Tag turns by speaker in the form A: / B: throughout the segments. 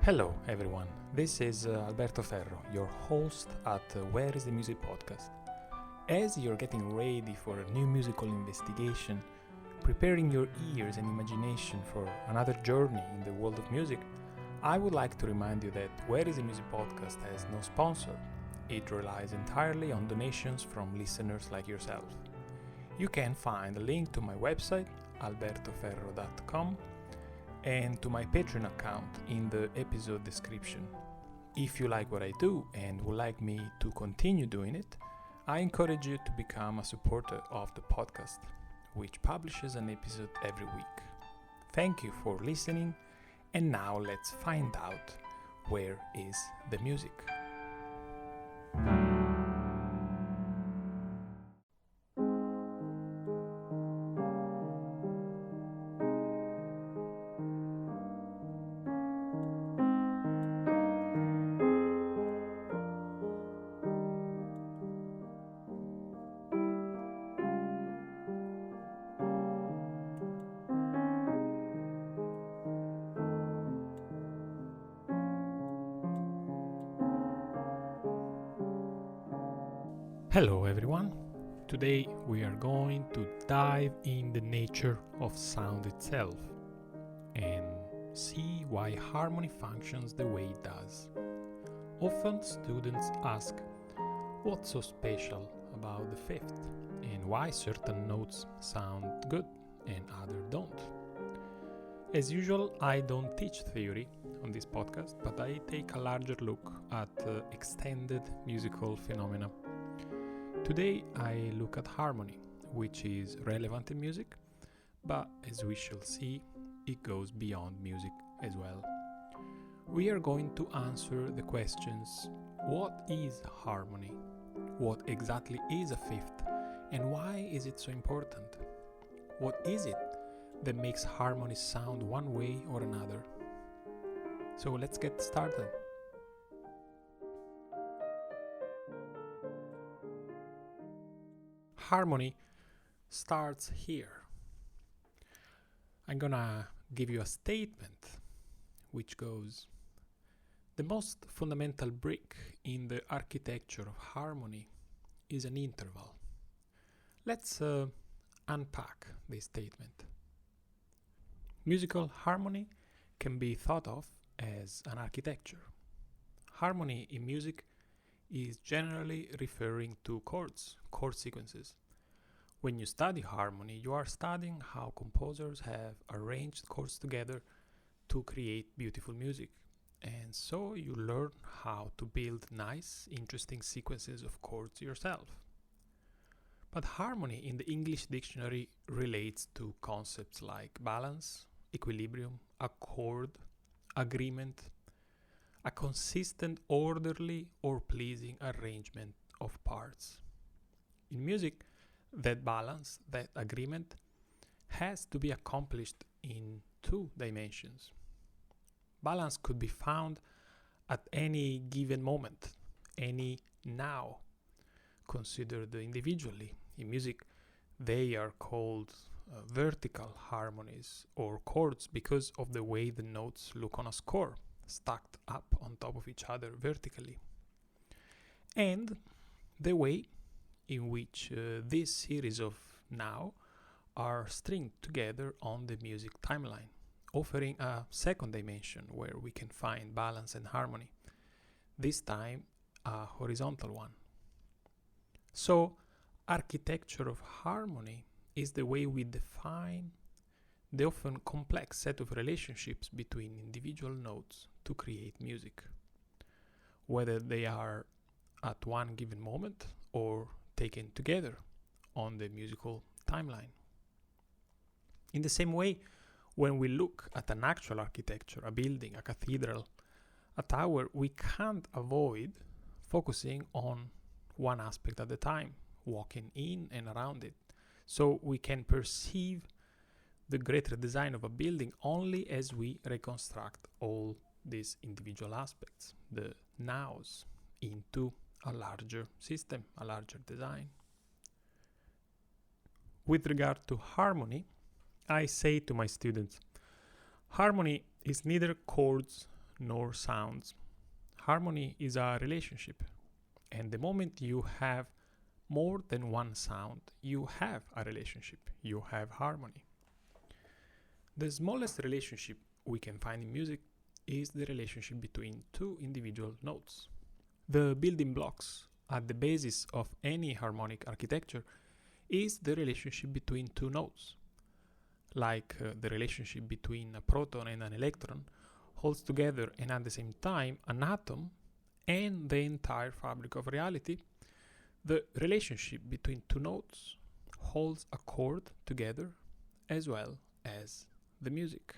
A: Hello everyone, this is Alberto Ferro, your host at Where is the Music podcast. As you're getting ready for a new musical investigation, preparing your ears and imagination for another journey in the world of music, I would like to remind you that Where is the Music podcast has no sponsor. It relies entirely on donations from listeners like yourself. You can find a link to my website, albertoferro.com, and to my Patreon account in the episode description. If you like what I do and would like me to continue doing it, I encourage you to become a supporter of the podcast, which publishes an episode every week. Thank you for listening, and now let's find out where is the music. Hello everyone, today we are going to dive in the nature of sound itself and see why harmony functions the way it does. Often students ask what's so special about the fifth and why certain notes sound good and others don't. As usual, I don't teach theory on this podcast, but I take a larger look at extended musical phenomena. Today I look at harmony, which is relevant in music, but as we shall see, it goes beyond music as well. We are going to answer the questions: what is harmony? What exactly is a fifth? And why is it so important? What is it that makes harmony sound one way or another? So let's get started. Harmony starts here. I'm gonna give you a statement which goes: the most fundamental brick in the architecture of harmony is an interval. Let's unpack this statement. Musical harmony can be thought of as an architecture. Harmony in music is generally referring to chord sequences. When you study harmony, you are studying how composers have arranged chords together to create beautiful music. And so you learn how to build nice, interesting sequences of chords yourself. But harmony in the English dictionary relates to concepts like balance, equilibrium, accord, agreement, a consistent, orderly or pleasing arrangement of parts. In music, that balance, that agreement, has to be accomplished in two dimensions. Balance could be found at any given moment, any now, considered individually. In music, they are called vertical harmonies or chords because of the way the notes look on a score, stacked up on top of each other vertically, and the way in which this series of now are stringed together on the music timeline, offering a second dimension where we can find balance and harmony, this time a horizontal one. So, architecture of harmony is the way we define the often complex set of relationships between individual notes to create music, whether they are at one given moment or taken together on the musical timeline. In the same way, when we look at an actual architecture, a building, a cathedral, a tower, we can't avoid focusing on one aspect at a time, walking in and around it. So we can perceive the greater design of a building only as we reconstruct all these individual aspects, the nows, into a larger system, a larger design. With regard to harmony, I say to my students, harmony is neither chords nor sounds. Harmony is a relationship, and the moment you have more than one sound, you have a relationship, you have harmony. The smallest relationship we can find in music is the relationship between two individual notes. The building blocks at the basis of any harmonic architecture is the relationship between two notes. Like the relationship between a proton and an electron holds together and at the same time an atom and the entire fabric of reality, the relationship between two notes holds a chord together as well as the music.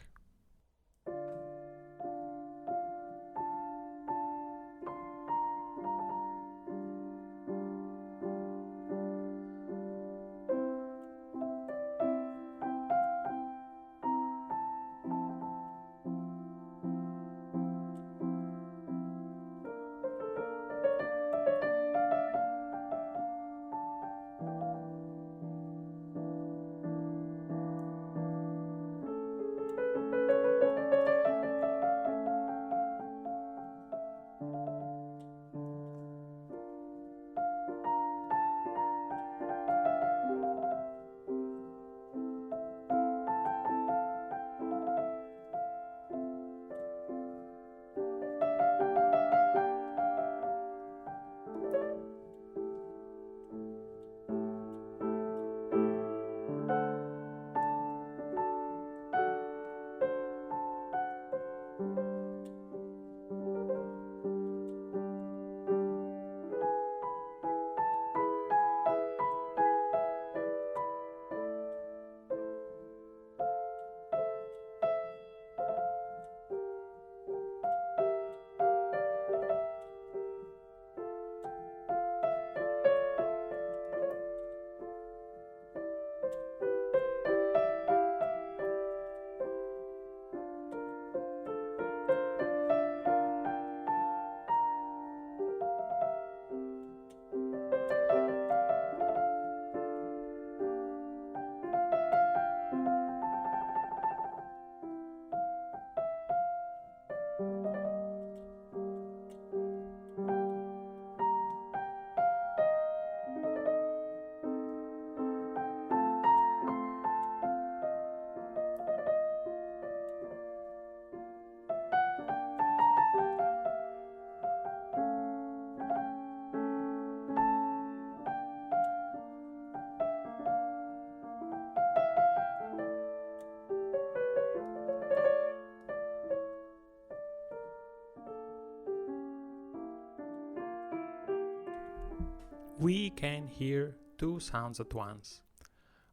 A: We can hear two sounds at once.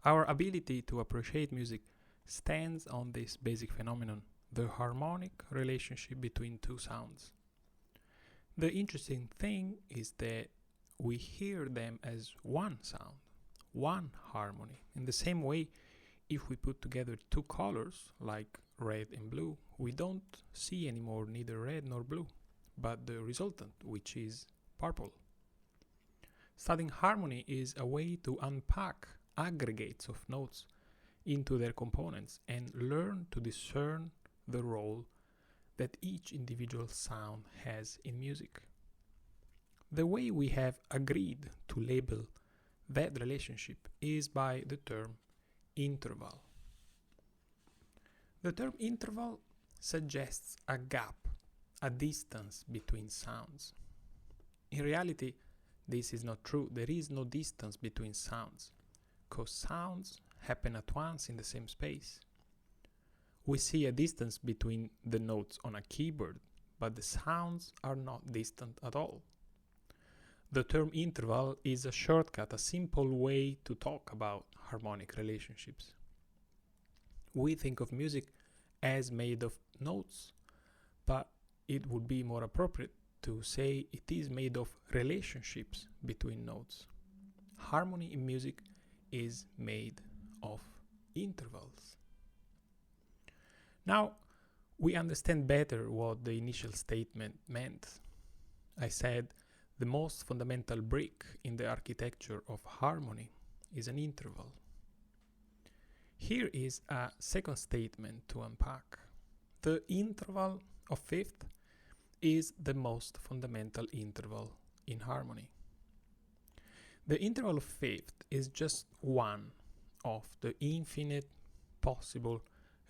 A: Our ability to appreciate music stands on this basic phenomenon, the harmonic relationship between two sounds. The interesting thing is that we hear them as one sound, one harmony. In the same way, if we put together two colors, like red and blue, we don't see anymore neither red nor blue, but the resultant, which is purple. Studying harmony is a way to unpack aggregates of notes into their components and learn to discern the role that each individual sound has in music. The way we have agreed to label that relationship is by the term interval. The term interval suggests a gap, a distance between sounds. In reality, this is not true. There is no distance between sounds, because sounds happen at once in the same space. We see a distance between the notes on a keyboard, but the sounds are not distant at all. The term interval is a shortcut, a simple way to talk about harmonic relationships. We think of music as made of notes, but it would be more appropriate to say it is made of relationships between notes. Harmony in music is made of intervals. Now, we understand better what the initial statement meant. I said the most fundamental brick in the architecture of harmony is an interval. Here is a second statement to unpack. The interval of fifth is the most fundamental interval in harmony. The interval of fifth is just one of the infinite possible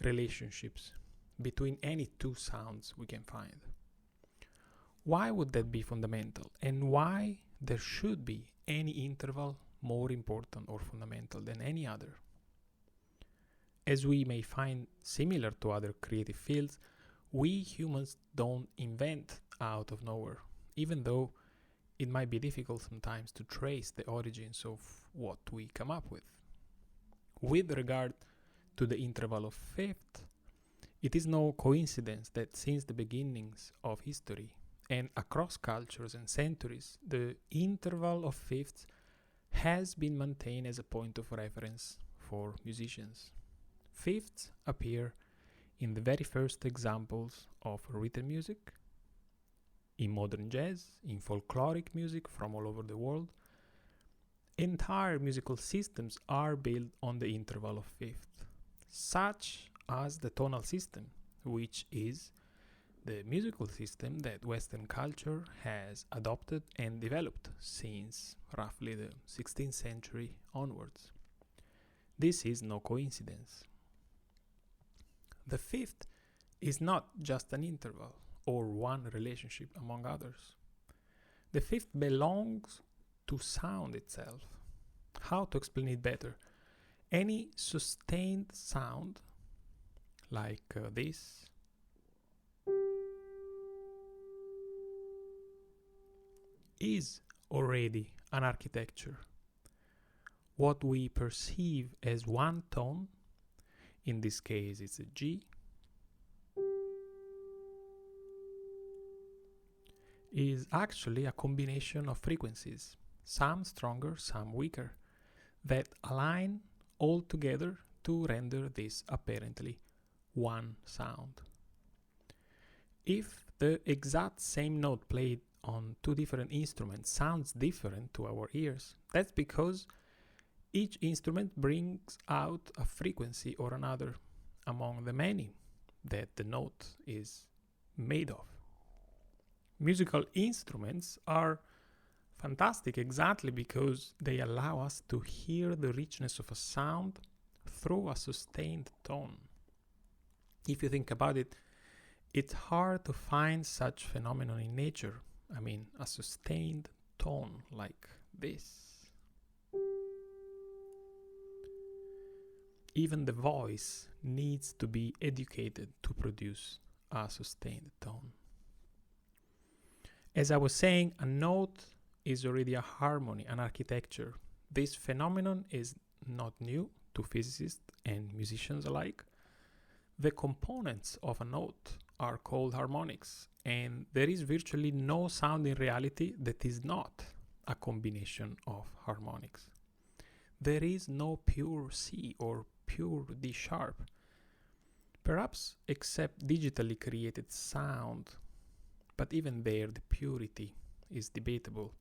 A: relationships between any two sounds we can find. Why would that be fundamental, and why there should be any interval more important or fundamental than any other? As we may find similar to other creative fields, we humans don't invent out of nowhere, even though it might be difficult sometimes to trace the origins of what we come up with. With regard to the interval of fifth, it is no coincidence that since the beginnings of history and across cultures and centuries, the interval of fifths has been maintained as a point of reference for musicians. Fifths appear in the very first examples of written music, in modern jazz, in folkloric music from all over the world. Entire musical systems are built on the interval of fifth, such as the tonal system, which is the musical system that Western culture has adopted and developed since roughly the 16th century onwards. This is no coincidence. The fifth is not just an interval or one relationship among others. The fifth belongs to sound itself. How to explain it better? Any sustained sound, like this, is already an architecture. What we perceive as one tone, in this case it's a G, is actually a combination of frequencies, some stronger, some weaker, that align all together to render this apparently one sound. If the exact same note played on two different instruments sounds different to our ears, that's because each instrument brings out a frequency or another among the many that the note is made of. Musical instruments are fantastic exactly because they allow us to hear the richness of a sound through a sustained tone. If you think about it, it's hard to find such phenomenon in nature. I mean, a sustained tone like this. Even the voice needs to be educated to produce a sustained tone. As I was saying, a note is already a harmony, an architecture. This phenomenon is not new to physicists and musicians alike. The components of a note are called harmonics, and there is virtually no sound in reality that is not a combination of harmonics. There is no pure C or pure D sharp, perhaps except digitally created sound, but even there the purity is debatable.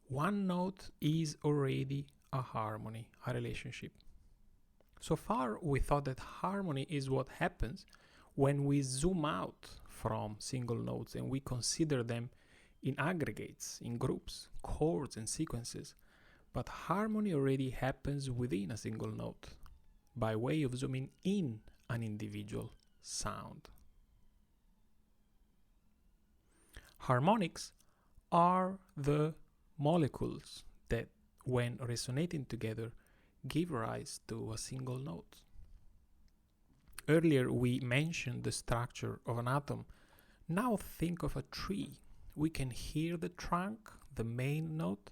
A: One note is already a harmony, a relationship. So far we thought that harmony is what happens when we zoom out from single notes and we consider them in aggregates, in groups, chords and sequences. But harmony already happens within a single note by way of zooming in an individual sound. Harmonics are the molecules that, when resonating together, give rise to a single note. Earlier we mentioned the structure of an atom. Now think of a tree. We can hear the trunk, the main note,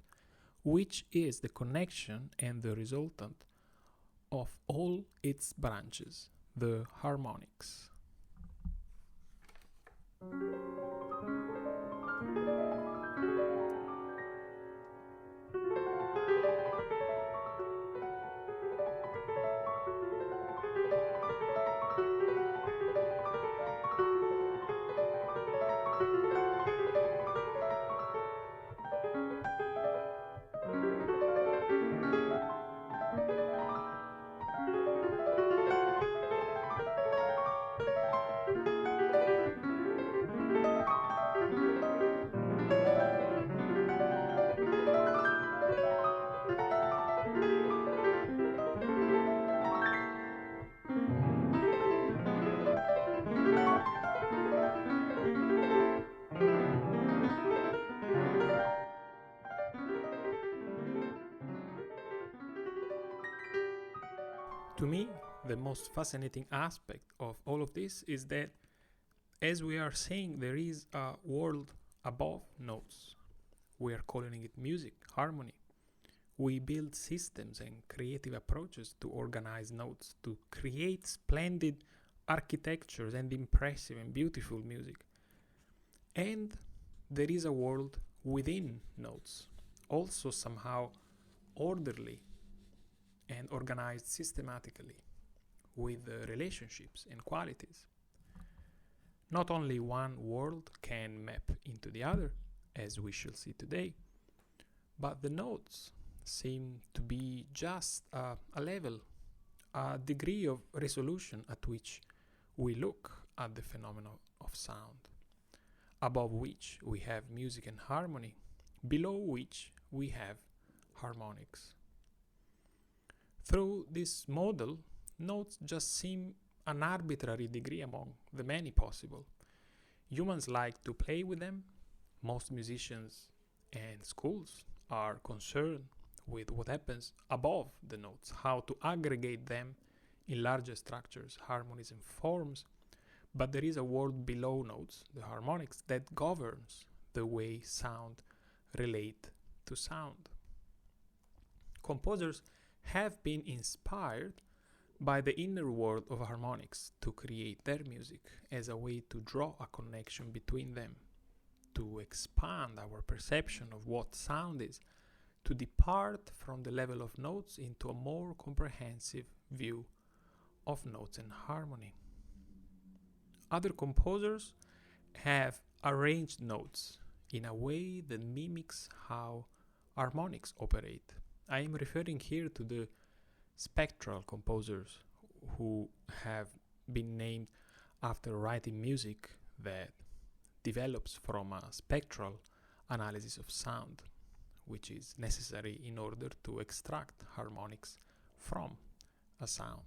A: which is the connection and the resultant of all its branches, the harmonics. the most fascinating aspect of all of this is that, as we are saying, there is a world above notes. We are calling it music, harmony. We build systems and creative approaches to organize notes, to create splendid architectures and impressive and beautiful music. And there is a world within notes, also somehow orderly and organized systematically, with relationships and qualities. Not only one world can map into the other, as we shall see today, but the notes seem to be just a level, a degree of resolution at which we look at the phenomenon of sound, above which we have music and harmony, below which we have harmonics. Through this model, notes just seem an arbitrary degree among the many possible. Humans like to play with them. Most musicians and schools are concerned with what happens above the notes, how to aggregate them in larger structures, harmonies and forms. But there is a world below notes, the harmonics, that governs the way sound relate to sound. Composers have been inspired by the inner world of harmonics to create their music as a way to draw a connection between them, to expand our perception of what sound is, to depart from the level of notes into a more comprehensive view of notes and harmony. Other composers have arranged notes in a way that mimics how harmonics operate. I am referring here to the spectral composers who have been named after writing music that develops from a spectral analysis of sound, which is necessary in order to extract harmonics from a sound.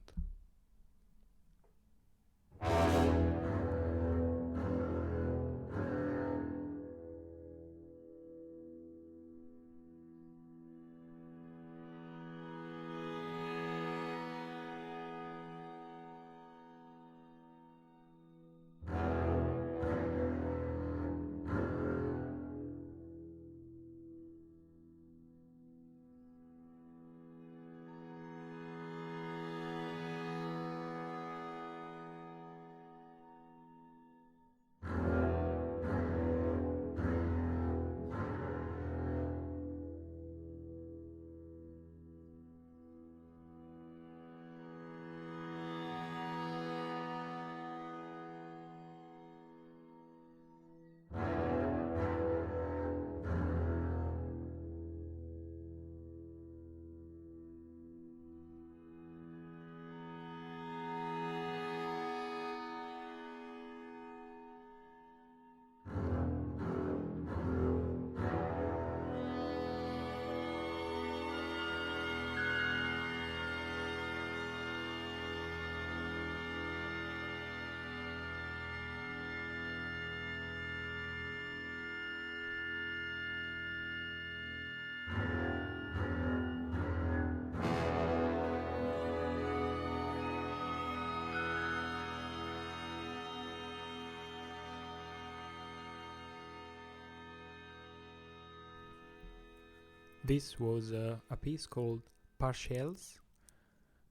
A: This was a piece called Partials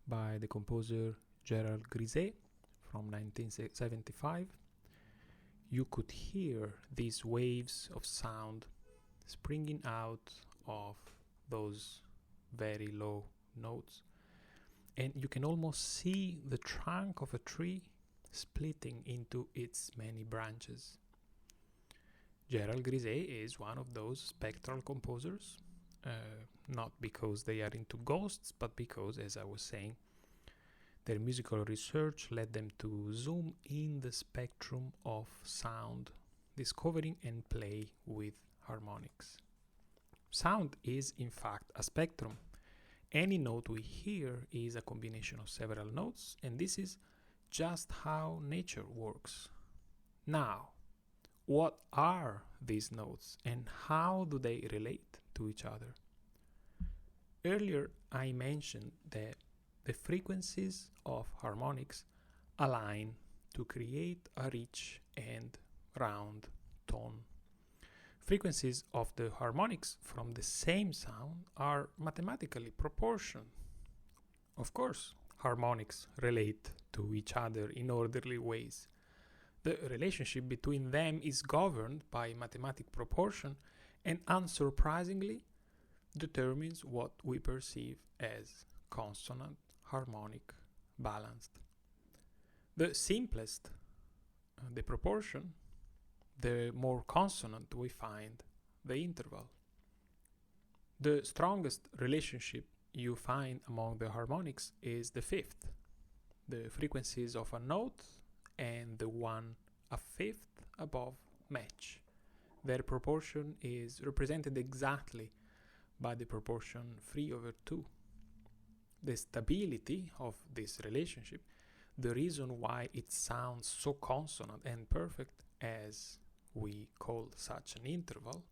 A: by the composer Gerald Grisey from 1975. You could hear these waves of sound springing out of those very low notes, and you can almost see the trunk of a tree splitting into its many branches. Gerald Grisey is one of those spectral composers, not because they are into ghosts, but because, as I was saying, their musical research led them to zoom in the spectrum of sound, discovering and play with harmonics. Sound is, in fact, a spectrum. Any note we hear is a combination of several notes, and this is just how nature works. Now, what are these notes and how do they relate to each other? Earlier, I mentioned that the frequencies of harmonics align to create a rich and round tone. Frequencies of the harmonics from the same sound are mathematically proportional. Of course, harmonics relate to each other in orderly ways. The relationship between them is governed by mathematical proportion and unsurprisingly determines what we perceive as consonant, harmonic, balanced. The simplest the proportion, the more consonant we find the interval. The strongest relationship you find among the harmonics is the fifth. The frequencies of a note and the one a fifth above match. Their proportion is represented exactly by the proportion 3/2. The stability of this relationship, the reason why it sounds so consonant and perfect as we call such an interval,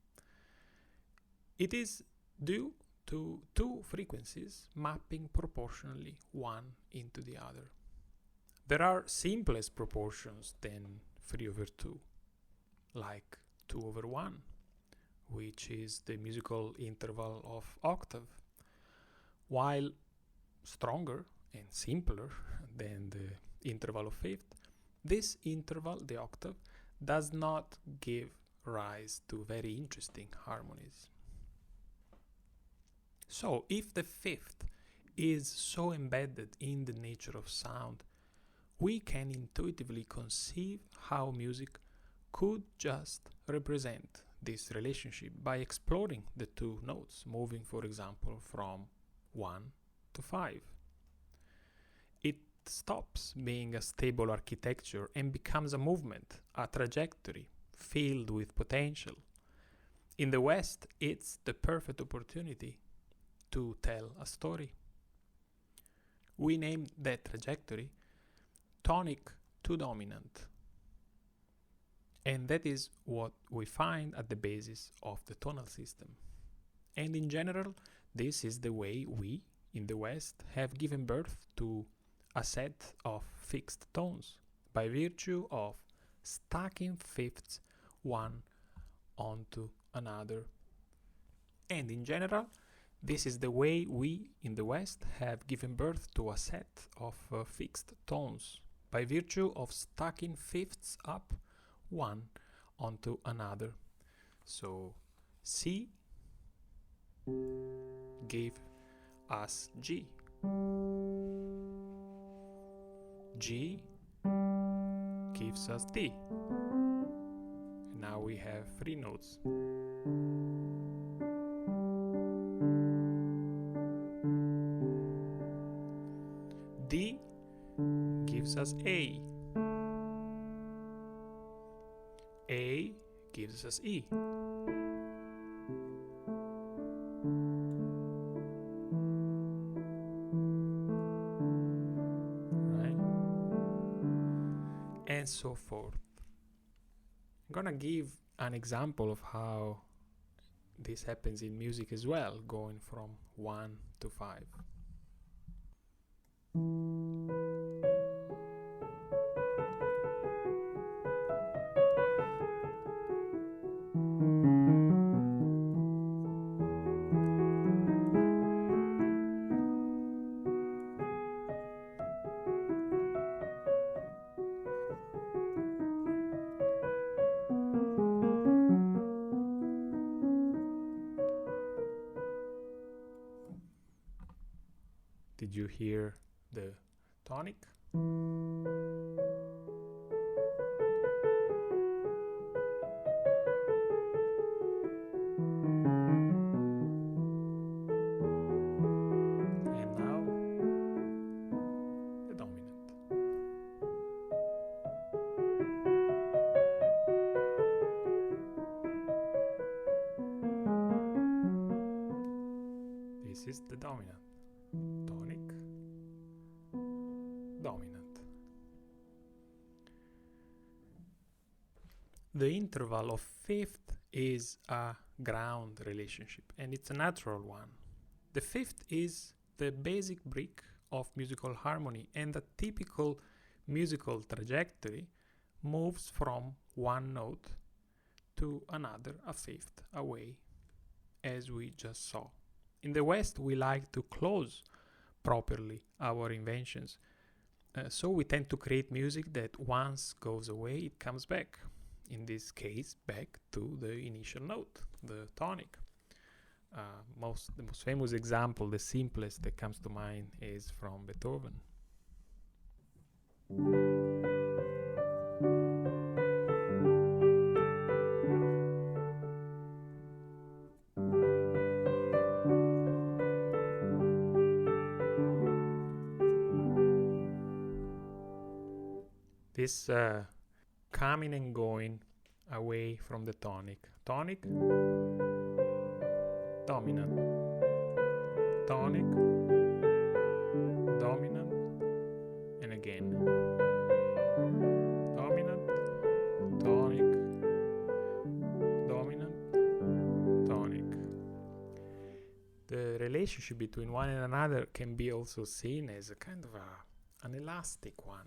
A: it is due to two frequencies mapping proportionally one into the other. There are simplest proportions than 3/2, like 2/1, which is the musical interval of octave, while stronger and simpler than the interval of fifth, this interval, the octave, does not give rise to very interesting harmonies. So, if the fifth is so embedded in the nature of sound, we can intuitively conceive how music could just represent this relationship by exploring the two notes, moving, for example, from 1 to 5. It stops being a stable architecture and becomes a movement, a trajectory filled with potential. In the West, it's the perfect opportunity to tell a story. We named that trajectory tonic to dominant. And that is what we find at the basis of the tonal system. And in general, this is the way we, in the West, have given birth to a set of fixed tones by virtue of stacking fifths one onto another. And in general, this is the way we, in the West, have given birth to a set of fixed tones by virtue of stacking fifths up one onto another. So C gave us G. G gives us D. And now we have three notes. D gives us A. A gives us E. Right? And so forth. I'm gonna give an example of how this happens in music as well, going from 1 to 5. Did you hear the tonic? And now the dominant. This is the dominant. Tonic, dominant. The interval of fifth is a ground relationship, and it's a natural one. The fifth is the basic brick of musical harmony, and a typical musical trajectory moves from one note to another a fifth away, as we just saw. In the West, we like to close properly our inventions, so we tend to create music that once goes away, it comes back. In this case, back to the initial note, the tonic. The most famous example, the simplest that comes to mind, is from Beethoven. This coming and going away from the tonic. Tonic, dominant, tonic, dominant, and again. Dominant, tonic, dominant, tonic. The relationship between one and another can be also seen as a kind of an elastic one.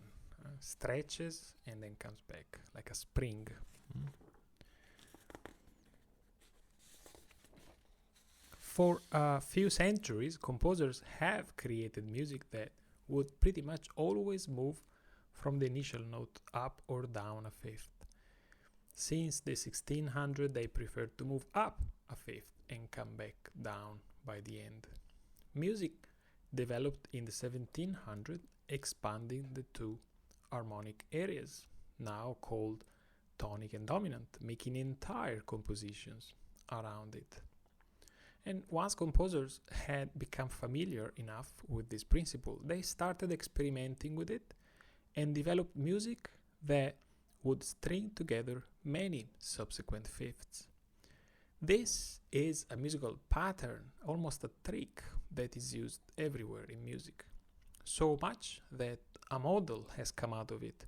A: Stretches and then comes back like a spring. For a few centuries, composers have created music that would pretty much always move from the initial note up or down a fifth. Since the 1600s, they preferred to move up a fifth and come back down by the end. Music developed in the 1700s, expanding the two harmonic areas, now called tonic and dominant, making entire compositions around it. And once composers had become familiar enough with this principle, they started experimenting with it and developed music that would string together many subsequent fifths. This is a musical pattern, almost a trick, that is used everywhere in music. So much that a model has come out of it,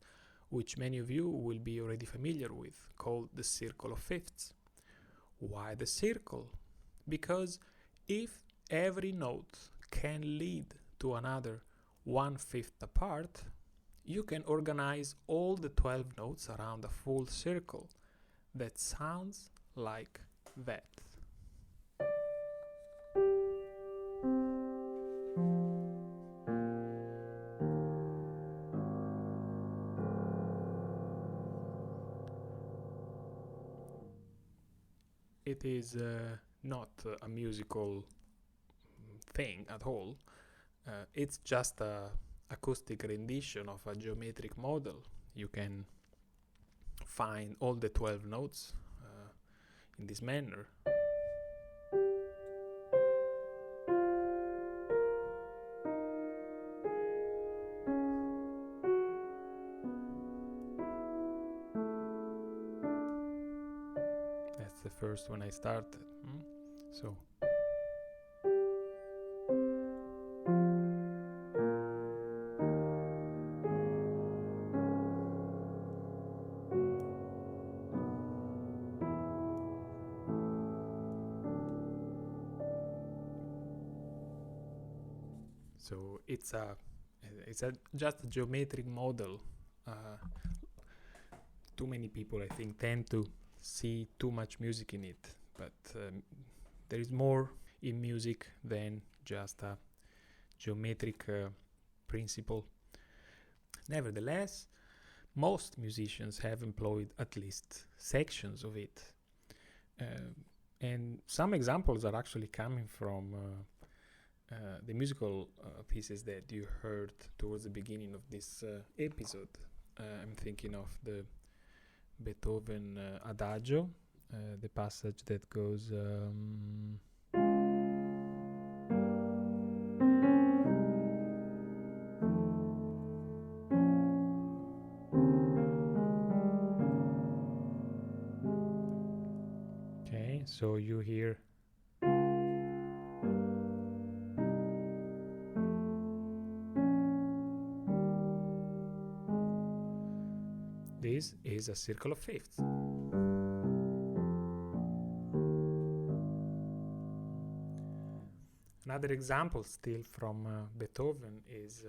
A: which many of you will be already familiar with, called the circle of fifths. Why the circle? Because if every note can lead to another 1/5 apart, you can organize all the 12 notes around a full circle that sounds like that. It is not a musical thing at all. It's just a acoustic rendition of a geometric model. You can find all the 12 notes in this manner. That's the first one I started. So. So it's just a geometric model. Too many people, I think, tend to see too much music in it, but there is more in music than just a geometric principle. Nevertheless, most musicians have employed at least sections of it, and some examples are actually coming from the musical pieces that you heard towards the beginning of this episode. I'm thinking of the Beethoven Adagio, the passage that goes okay, so you hear this is a circle of fifths. Another example still from Beethoven is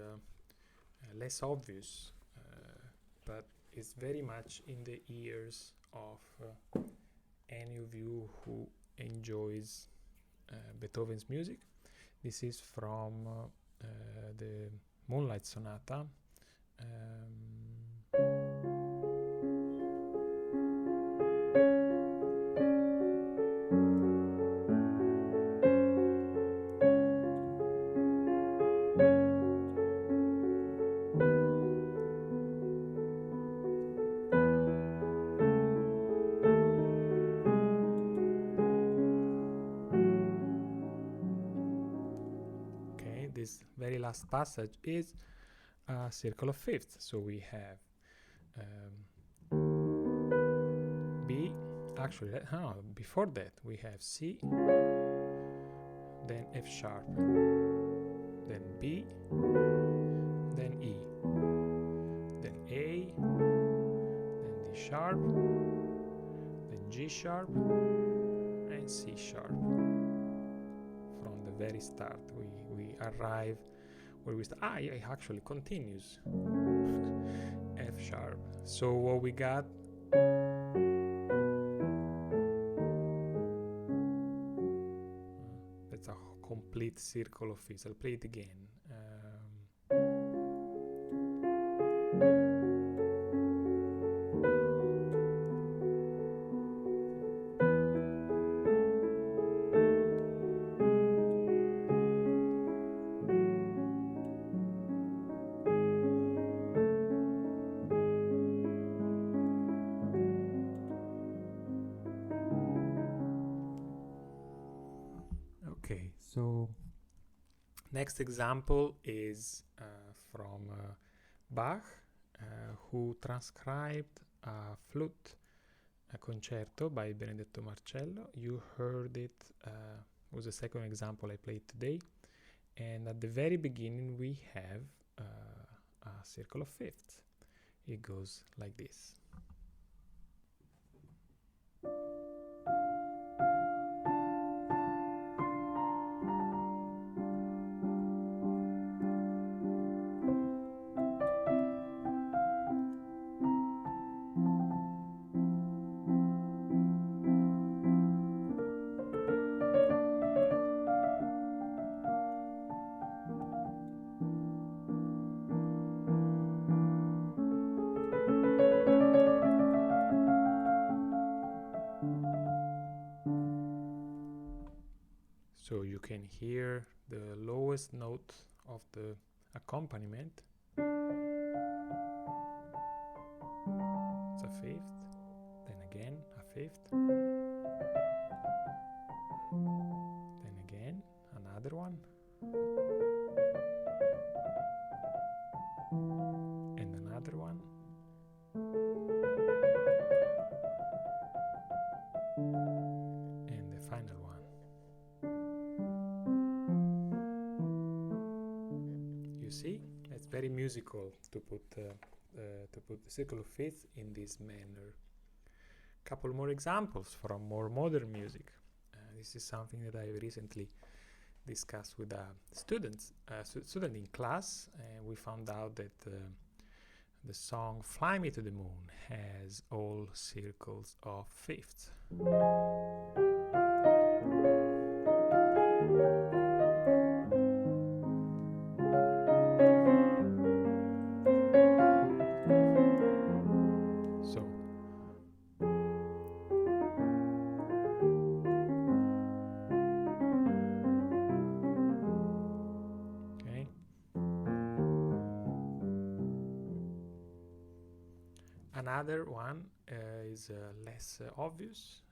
A: less obvious, but is very much in the ears of any of you who enjoys Beethoven's music. This is from the Moonlight Sonata. This very last passage is a circle of fifths. So we have B, actually, before that we have C, then F sharp, then B, then E, then A, then D sharp, then G sharp, and C sharp. From the very start we arrive where we start. It actually continues. F sharp. So what we got, that's a complete circle of fifths. I'll play it again. Okay, so next example is from Bach, who transcribed a flute concerto by Benedetto Marcello. You heard it, was the second example I played today, and at the very beginning we have a circle of fifths. It goes like this. So you can hear the lowest note of the accompaniment. It's a fifth, then again a fifth, then again another one, and another one, and the final one. You see, it's very musical to put the circle of fifths in this manner. Couple more examples from more modern music. This is something that I recently discussed with a student in class, and we found out that the song "Fly Me to the Moon" has all circles of fifths. Another one is less obvious.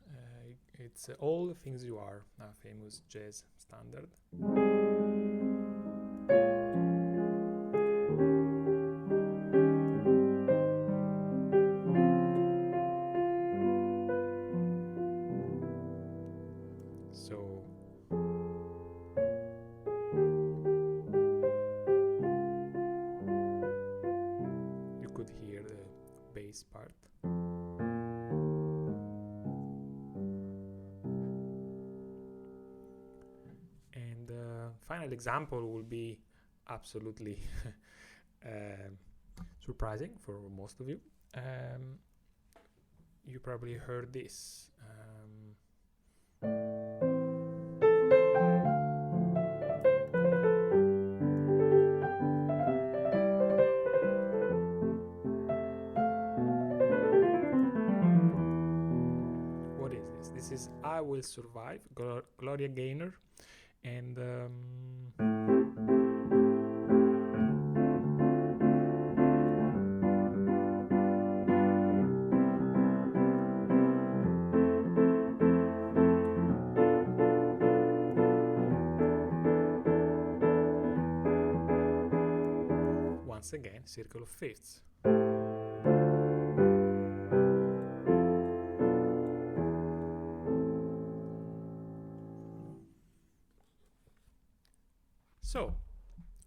A: It's All the Things You Are, a famous jazz standard. So you could hear the bass part. final example will be absolutely surprising for most of you. You probably heard this. What is this? This is I Will Survive, Gloria Gaynor, and once again, circle of fifths. So,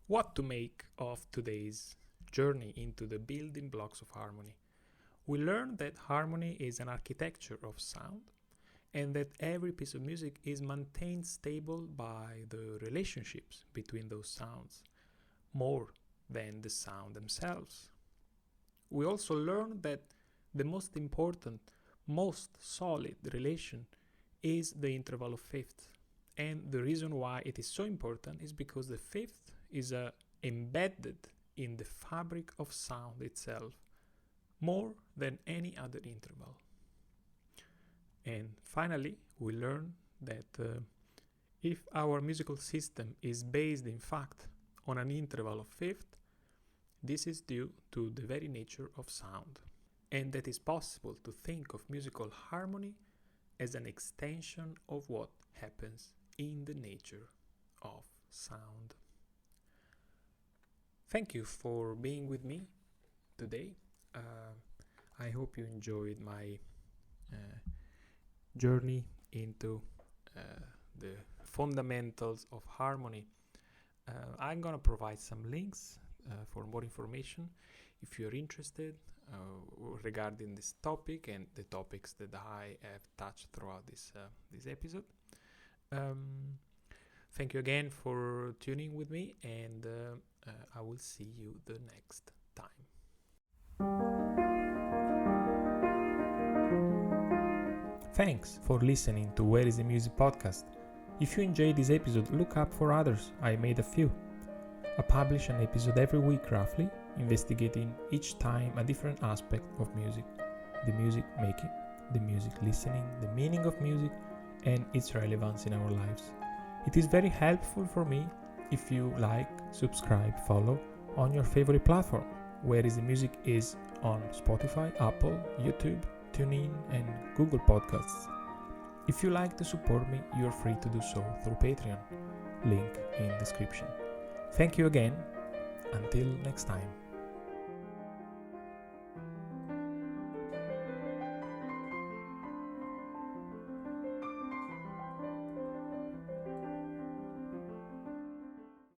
A: what to make of today's journey into the building blocks of harmony? We learned that harmony is an architecture of sound, and that every piece of music is maintained stable by the relationships between those sounds, more than the sound themselves. We also learned that the most important, most solid relation is the interval of fifths. And the reason why it is so important is because the fifth is embedded in the fabric of sound itself, more than any other interval. And finally, we learn that if our musical system is based, in fact, on an interval of fifth, this is due to the very nature of sound, and that it's possible to think of musical harmony as an extension of what happens in the nature of sound. Thank you for being with me today. I hope you enjoyed my journey into the fundamentals of harmony. I'm gonna provide some links for more information if you're interested regarding this topic and the topics that I have touched throughout this episode. Thank you again for tuning with me, and I will see you the next time. Thanks for listening to Where is the Music podcast. If you enjoyed this episode, look up for others. I made a few. I publish an episode every week roughly, investigating each time a different aspect of music, the music making, the music listening, the meaning of music, and its relevance in our lives. It is very helpful for me if you like, subscribe, follow on your favorite platform. Where is the Music is on Spotify, Apple, YouTube, TuneIn, and Google Podcasts. If you like to support me, you're free to do so through Patreon. Link in description. Thank you again. Until next time.